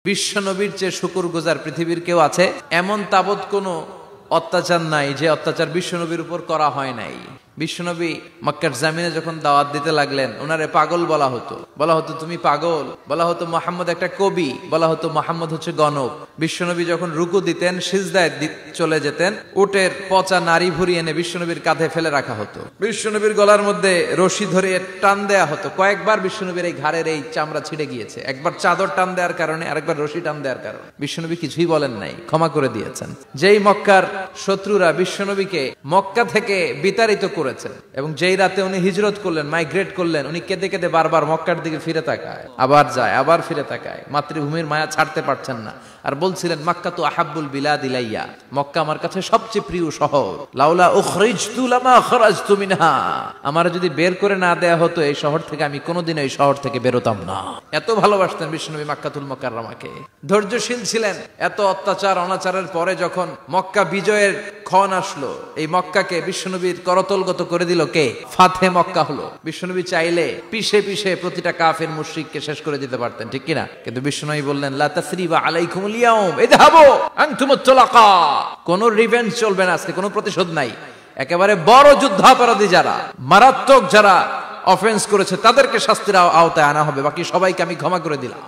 বিশ্বনবীর চেয়ে শুকরগুজার পৃথিবীর কেউ আছে? এমন তাবৎ কোনো অত্যাচার নাই যে অত্যাচার বিশ্বনবীর উপর করা হয় নাই। বিশ্বনবী মক্কার জামিনে যখন দাওয়াত দিতে লাগলেন, ওনারে পাগল বলা হতো তুমি পাগল, বলা হতো মুহাম্মদ একটা কবি, বলা হতো মুহাম্মদ হচ্ছে গণক। বিশ্বনবী যখন রুকু দিতেন, সিজদায় চলে যেতেন, উটের পচা নারী ভুরি এনে বিশ্বনবীর কাঁধে ফেলে রাখা হতো। বিশ্বনবীর গলার মধ্যে রশি ধরে টান দেয়া হতো। কয়েকবার বিশ্বনবীর এই ঘাড়ের এই চামড়া ছিঁড়ে গিয়েছে, একবার চাদর টান দেওয়ার কারণে, আরেকবার রশি টান দেওয়ার কারণে। বিশ্বনবী কিছুই বলেন নাই, ক্ষমা করে দিয়েছেন। যেই মক্কার শত্রুরা বিশ্বনবীকে মক্কা থেকে বিতাড়িত করেছেন এবং যেই রাতে উনি হিজরত করলেন, মাইগ্রেট করলেন, উনি কেঁদে কেঁদে বারবার মক্কার দিকে ফিরে তাকায়, আবার যায়, আবার ফিরে তাকায়, মাতৃভূমির মায়া ছাড়তে পারছেন না। আর বলছিলেন, মক্কা তো আহাব্বুল বিলাদ ইলাইয়া, মক্কা আমার কাছে সবচেয়ে প্রিয় শহর। লাউলা উখরিজতু লামা খরাজতু মিনহা, আমার যদি বের করে না দেয়া হতো এই শহর থেকে, আমি কোনোদিন এই শহর থেকে বেরোতাম না। এত ভালোবাসতেন বিশ্বনবী মক্কাতুল মুকাররমাকে। ধৈর্যশীল ছিলেন। এত অত্যাচার অনাচারের পরে যখন মক্কা বিজয়ের ক্ষণ আসলো, এই মক্কাকে বিশ্বনবীর করতলগত করে দিল কে? ফাতে মক্কা হলো। বিশ্বনবী চাইলে পিছে পিছে প্রতিটা কাফের মুশরিককে শেষ করে দিতে পারতেন, ঠিক কিনা? কিন্তু বিশ্বনবী বললেন, লা তাসরিবা আলাইকুমুল ইয়াউম ইযহাবু আনতুমুত তুলাকা, কোনো রিভেঞ্জ চলবে না আজকে, কোনো প্রতিশোধ নাই। একেবারে বড় যুদ্ধাপরাধী যারা, মারাত্মক যারা অফেন্স করেছে, তাদেরকে শাস্তির আওতায় আনা হবে, বাকি সবাইকে আমি ক্ষমা করে দিলাম।